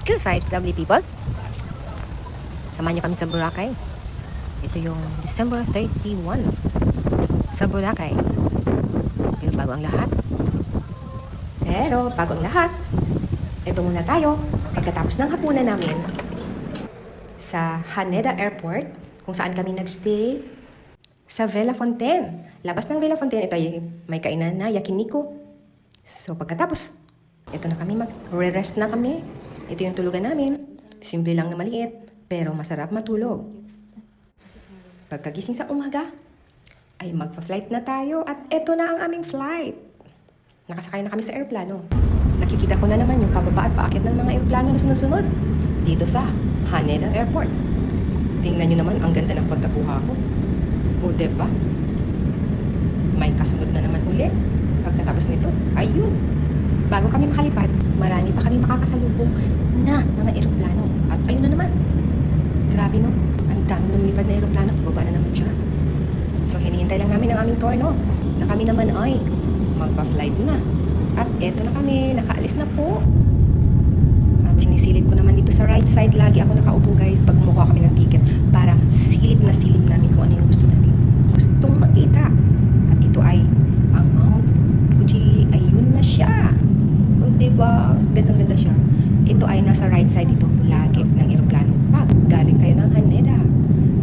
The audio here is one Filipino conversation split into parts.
Good vibes, lovely people. Samahan niyo kami sa Boracay. Ito yung December 31 sa Boracay. Pero bago ang lahat, ito muna tayo pagkatapos ng hapunan namin sa Haneda Airport, kung saan kami nagstay sa Vela Fontaine. Labas ng Vela Fontaine, ito ay may kainan na yakiniku. So pagkatapos, ito na kami, mag-rest na kami. Ito yung tulugan namin. Simple lang na maliit, pero masarap matulog. Pagkagising sa umaga, ay magpa-flight na tayo at ito na ang aming flight. Nakasakay na kami sa aeroplano. Nakikita ko na naman yung pababa at paakyat ng mga aeroplano na sunod-sunod dito sa Haneda Airport. Tingnan nyo naman, ang ganda ng pagkakuha ko. O, diba? May kasunod na naman ulit. Pagkatapos nito, ayun. Bago kami makalipad, marami pa kami makakasalubong na mga aeroplano. At ayun na naman. Grabe no, ang dami lumilipad na aeroplano. Pababa na naman siya. So, hinihintay lang namin ang aming turno. Na kami naman ay magpa-flight na. At eto na kami, nakaalis na po. At sinisilip ko naman dito sa right side. Lagi ako nakaupo guys pag kumukuha kami ng ticket. Para silip na silip namin kung ano yung gusto namin. Gustong makita. At ito ay ang Mount Fuji. Ayun na siya. O diba? Gandang-ganda siya. Ito ay nasa right side ito. Lagi ng aeroplano. Pag galing kayo ng Haneda,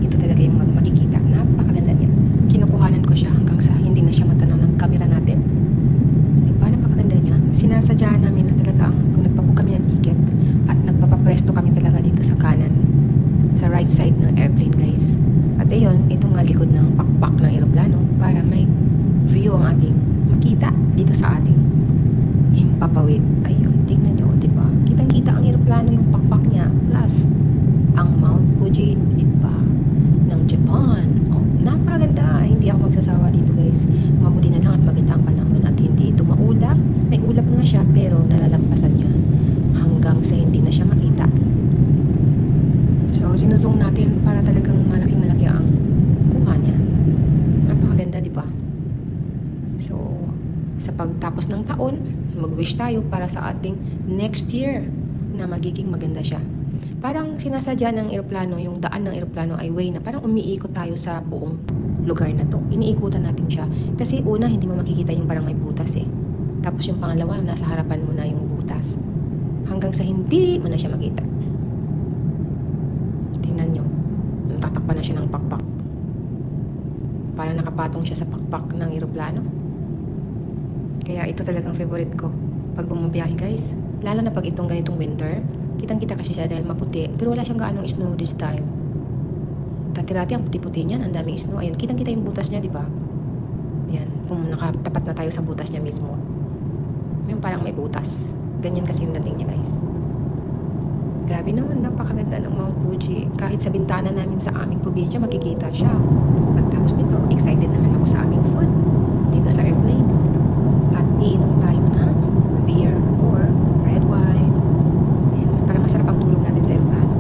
ito talaga yung makikita. Napakaganda niya. Kinukuhanan ko siya hanggang sa hindi na siya matanaw ng camera natin. Diba? Napakaganda niya. Sinasadyahan namin na talaga ang pag nagpabook kami ng ticket at nagpapapwesto kami talaga dito sa kanan. Sa right side ng airplane guys. At ayun, ito nga likod ng pakpak ng aeroplano para may view ang ating makita dito sa ating himpapawid. Ayun, tingnan nyo, diba? Kitang-kita ang aeroplano yung pakpak niya. Plus, ang Mount Fuji, diba? Ng Japan. Oh, napakaganda. Hindi ako magsasawa dito guys. Mabuti na lang at maganda ang panahon at hindi ito maulap. May ulap nga siya pero nalalagpasan niya hanggang sa hindi na siya makita. So, sinuzong natin para talagang malaking-malaki ang kuha niya. Napakaganda, di ba? So, sa pagtapos ng taon, mag-wish tayo para sa ating next year na magiging maganda siya. Parang sinasadya ng eroplano, yung daan ng eroplano ay way na parang umiikot tayo sa buong lugar na to. Iniikutan natin siya. Kasi una, hindi mo makikita yung parang may butas eh. Tapos yung pangalawa, nasa harapan mo na yung butas. Hanggang sa hindi mo na siya makita. Tingnan nyo. Tatakpan na siya ng pakpak. Parang nakapatong siya sa pakpak ng eroplano. Kaya ito talagang favorite ko pag bumabiyahe guys. Lalo na pag itong ganitong winter. Kitang-kita kasi siya dahil maputi. Pero wala siyang gaanong snow this time. Dati-rati ang puti-puti niyan. Ang daming snow. Ayun, kitang-kita yung butas niya, di ba? Yan. Kung nakatapat na tayo sa butas niya mismo. Yung parang may butas. Ganyan kasi yung dating niya guys. Grabe naman, napakaganda ng Mount Fuji. Kahit sa bintana namin sa aming probinsya, makikita siya. Pagtapos nito, excited naman ako sa aming food. Dito sa airplane. At iinom tayo ng beer or red wine. Ayan, para masarap ang tulog natin sa aeroplano.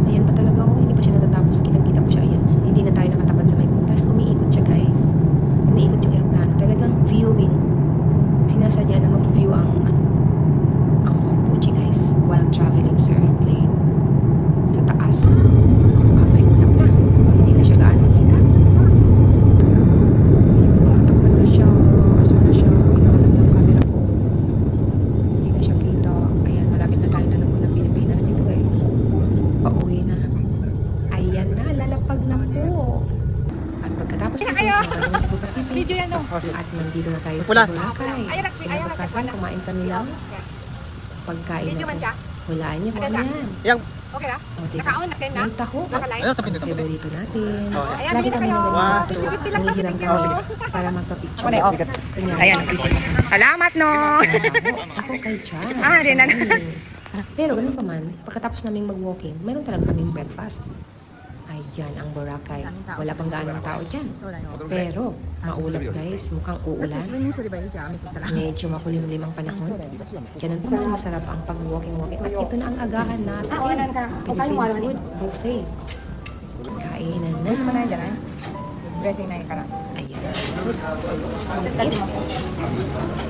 Ayan pa talaga ako, hindi pa siya natatapos. Kitang-kita ko siya, ayan. Hindi na tayo nakatapat sa may butas. Umiikot siya guys. Umiikot yung aeroplano. Talagang viewing. Sinasadya na mag-view ang Mount Fuji guys while traveling sa airplane. Sa taas. Mukhang may ulap na. Hindi na siya gaano kita. Natakpan na siya. Asa na siya? Hinahanap ng camera ko. Hindi na siya kita. Ayan, malapit na tayo na lang ng Pilipinas dito guys. Pauwi na. Ayan na, lalapag na po. At pagkatapos nito, sa Cebu Pacific. Video yan o. At nandito na tayo sa Boracay. Pinapagkasan, kumain kami lang. Pagkain Video man na siya. Hulaan niyo po Maganda. yan. Yang Okay na? O, diba? Naka-on na send na? Yung taho. Naka-live? Ayun, tapos Ang favorito natin. Ayan, Lagi dito kami kayo. na ganyan. Wow. Tapos, 50 lang hinihiram kami, kami video. para magpa-picture. Wala, oh. Ganyan. Ayan. Salamat no. Ako kay Chad. Ah, di na. Pero ganun pa man, pagkatapos naming mag-walking, meron talaga kaming breakfast. Ayan, ang Boracay. Wala pang gaanong tao dyan. Pero, maulap guys. Mukhang uulan. Medyo makulimlim ang panahon. Ganun pa man masarap ang pag-walking-walking. At ito na ang agahan natin. Awalan ka. Philippine food buffet. Kainan na. Dress mo na dyan eh. Dressing na yung karang. Ayan. So, that's it.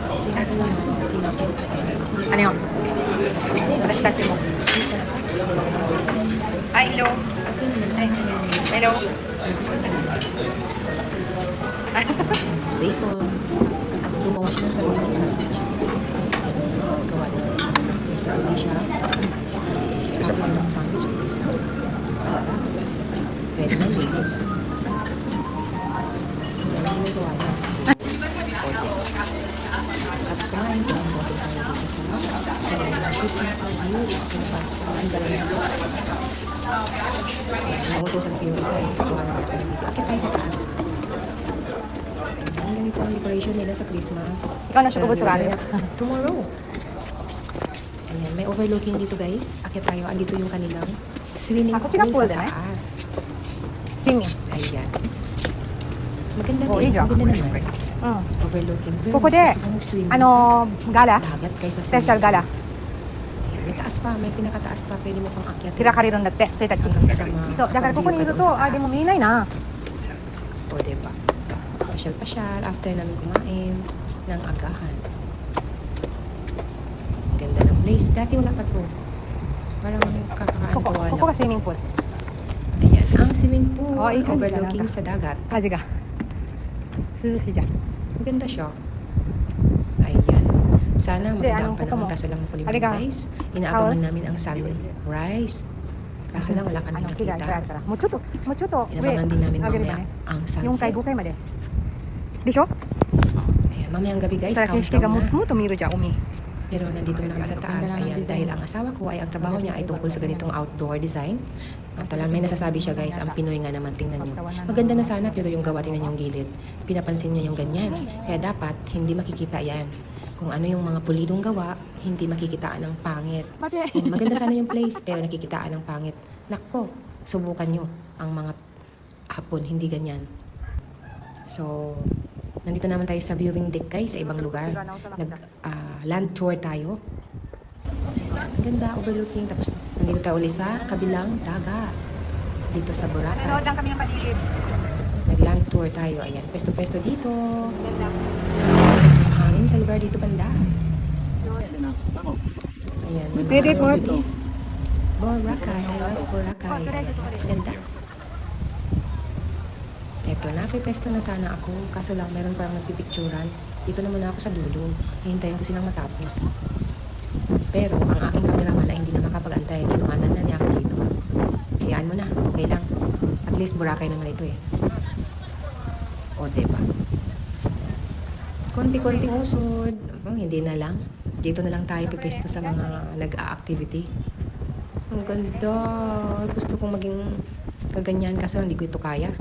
Kasi ano naman, tinapin sa Ano yun? Patastache mo. Ay, hello. Ay, hello. Bacon. At gumawa siya ng sarili ng sandwich. Gawa na. May sarili siya. Kapit ng sandwich. Sarap. Pwede na bacon. Yan ang ginagawa niya. Tapos kumain ko sa bossing tayo dito sa Christmas na view sa labas. Ang galing na. Nangutusan ko yung isa eh. Kuha na natin ng video. Akit tayo sa taas. Ang ganito ang decoration nila sa Christmas. Ikaw na siya pugod sa camera. Tomorrow. Ayan, may overlooking dito guys. Akit tayo. Andito yung kanilang swimming Ako, chika pool pool sa din, eh. taas. Swimming. Ayan. Maganda Oh, din. iya. Maganda naman. Overlooking. Pero Kuko mas de. gusto ko mag-swimming Ano, gala? sa dagat kaysa sa Special gala. Ayan, may taas pa. May pinakataas pa. Pwede mo pang akyat. Kira kariron datte. So, itachi. Hanggang sa mga Ito, dakar ko view ka nito doon to. sa Ah, di mo taas. minay na. O, diba? Pasyal-pasyal after namin kumain ng agahan. Ganda ng place. Dati wala pa to. Parang kakakaan Kuko. ko Kuko ka swimming pool. Ayan, ang swimming pool Oh, ikan, overlooking ikan. sa dagat. Kaji ka. Suzushi dyan. Maganda siya. Ayan. Sana Hindi, maganda ang anong kuko panahon mo? kaso lang makulimang Halika. guys. Inaabangan namin ang sunrise. Kaso lang wala kami Ano, kira, nakita. kira, kira. Mucho to. Mucho to. Inabangan din namin Agad mamaya ba, ang Yung kay sunset. Bukay ma de. Di siya? Ayan, mamayang gabi guys, Sa kish ka countdown na. mo tumiro dyan umi. Pero nandito na kami sa taas. Ayan, dahil ang asawa ko ay ang trabaho niya ay tungkol sa ganitong outdoor design. At alam, may nasasabi siya guys, ang Pinoy nga naman, tingnan nyo. Maganda na sana pero yung gawa, tingnan yung gilid. Pinapansin niya yung ganyan. Kaya dapat, hindi makikita yan. Kung ano yung mga pulidong gawa, hindi makikitaan ng pangit. Ayan, maganda sana yung place pero nakikitaan ng pangit. Nako, subukan nyo ang mga hapon, hindi ganyan. So, nandito naman tayo sa viewing deck guys, sa ibang lugar. Land tour tayo. Ang ganda, overlooking. Tapos, nandito tayo ulit sa kabilang dagat. Dito sa Boracay. Nanood lang kami ng paligid. Nag-land tour tayo. Ayan, pwesto-pwesto dito. Hangin sa lugar dito banda. Ayan, may mga Pwede po. activities. Boracay, I love Boracay. Ganda. Eto, napipwesto na sana ako. Kaso lang, meron parang nagpipicturan. Dito naman ako sa dulo. Hihintayin ko silang matapos. Pero, ang aking cameraman ay hindi na makapag-antay. Kinuhanan na niya ako dito. Hayaan mo na. Okay lang. At least Boracay naman ito eh. O, diba? Konti-konting usod. Hindi na lang. Dito na lang tayo pipwesto sa mga nag-a-activity. Ang ganda. Gusto kong maging kaganyan kaso hindi ko ito kaya.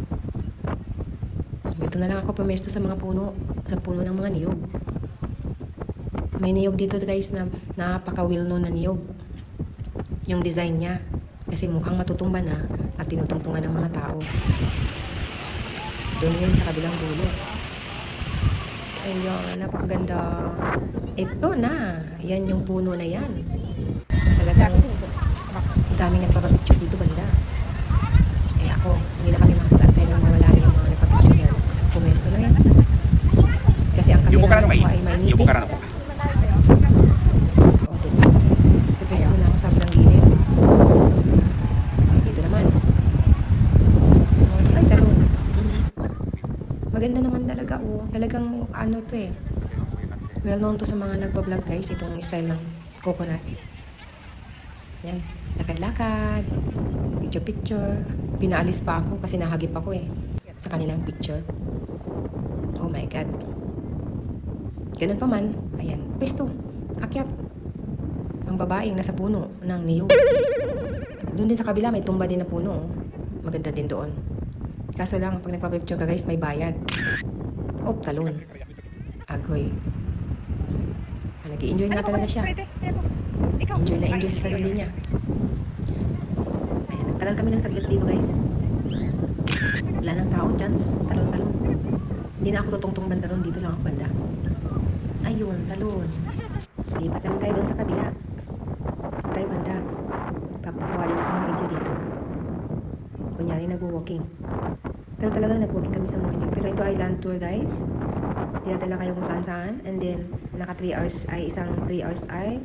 Dito na lang ako pumesto sa mga puno. Sa puno ng mga niyog. May niyog dito guys na napaka-well-known na niyog. Yung design niya. Kasi mukhang matutumba na at tinutungtungan ng mga tao. Doon yun sa kabilang dulo. Ayun, napakaganda. Ito na. Yan yung puno na yan. Talagang ang daming nagpapapicture dito banda. Eh ako, hindi na kami makapag-antay nang mawala na yung mga nagpapicture yan. Pumesto na yan. Kasi ang camera ko ay mainipin. O, diba? Pupesto na ako sa parang gilid. Dito naman. Ay, talon. Maganda naman talaga, oh. Talagang ano to eh. Well known to sa mga nagpa-vlog guys, itong style ng coconut. Yan. Lakad-lakad. Picture-picture. Pinaalis pa ako kasi nahagip ako eh. Sa kanilang picture. Oh my God. Ganun pa man. Ayan. Pwesto. Akyat. Ang babaeng nasa puno ng niyog. Doon din sa kabila may tumba din na puno. Oh. Maganda din doon. Kaso lang, pag nagpa-picture ka guys, may bayad. Oh, talon. Agoy. Nag-i-enjoy nga talaga siya. Enjoy na enjoy sa sarili niya. Ayan, nagtagal kami ng saglit dito guys. Wala nang tao, chance. Talon-talon. Hindi na ako tutungtong banda ron. Dito lang ako banda. Ayun, talon. Lipat naman tayo doon sa kabila. Dito tayo banda. Papakuha din ako ng video dito. Kunyari nag-walking. Pero talagang nag-walking kami sa morning. Pero ito ay land tour, guys. Dinadala kayo kung saan-saan. And then, naka 3 hours ay, isang 3 hours ay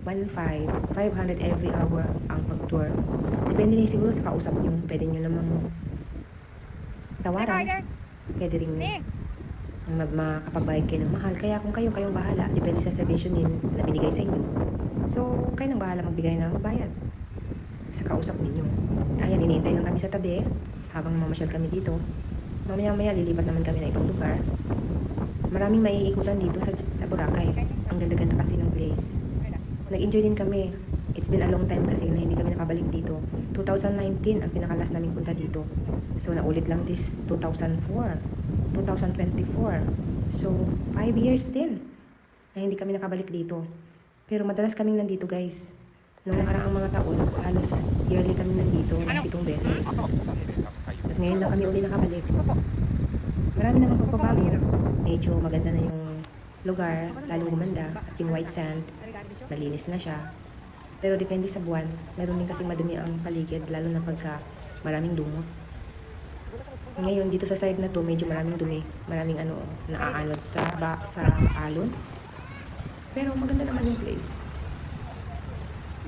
500 every hour ang pag-tour. Depende na siguro sa kausap nyo. Pwede nyo namang tawaran. Pwede rin makapagbayad kayo ng mahal. Kaya kung kayong bahala, depende sa servisyo din na binigay sa inyo. So, kayo nang bahala magbigay ng bayad sa kausap ninyo. Ayan, iniintay lang kami sa tabi habang mamasyal kami dito. Mamaya-maya lilipat naman kami na ibang lugar. Maraming maiikutan dito sa Boracay. Ang ganda-ganda kasi ng place. Nag-enjoy din kami. It's been a long time kasi na hindi kami nakabalik dito. 2019 ang pinakalas naming punta dito. So, naulit lang this 2004. 2024. So, 5 years din na hindi kami nakabalik dito. Pero madalas kaming nandito, guys. Nung nakaraang mga taon, halos yearly kami nandito, 7 beses. At ngayon lang kami uli nakabalik. Marami namang pagbabago. Medyo maganda na yung lugar, lalong gumanda. At yung white sand, malinis na siya. Pero depende sa buwan. Meron din kasing madumi ang paligid, lalo na pagka maraming lumot. Ngayon, dito sa side na to, medyo maraming dumi. Maraming naaalod sa alon. Pero maganda naman yung place.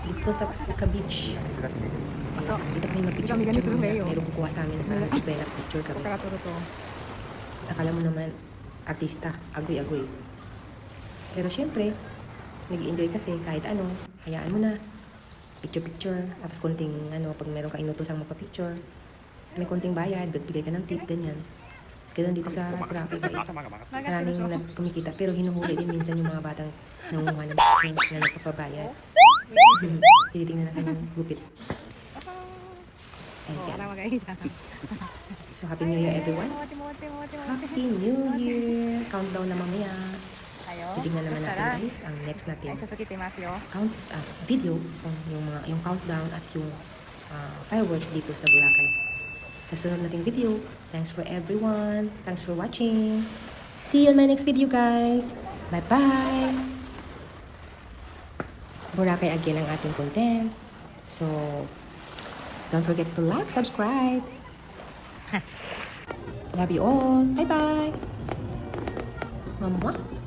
Dito sa Beach. Dito kami mag-picture. Meron kukuha sa amin na picture kami. Akala mo naman, artista, agoy-agoy. Pero syempre, nag-enjoy kasi kahit ano, hayaan mo na. Picture-picture, tapos konting pag meron ka inutosang magpa-picture, may konting bayad, bigay ka ng tip, ganyan. Ganun dito sa Boracay, guys. Maraming kumikita, pero hinuhuli din minsan yung mga batang nangunguha ng picture na nagpapabayad. Tinitingnan na kanyang gupit. Ayan. So, Happy New Year, everyone. Happy New Year! Countdown na mamaya. Titignan naman natin, guys, ang next natin video, yung countdown at yung fireworks dito sa Boracay. Sa sunod nating video, thanks for everyone. Thanks for watching. See you in my next video, guys. Bye-bye! Boracay again ang ating content. So, don't forget to like, subscribe. Love you all. Bye-bye! Mama.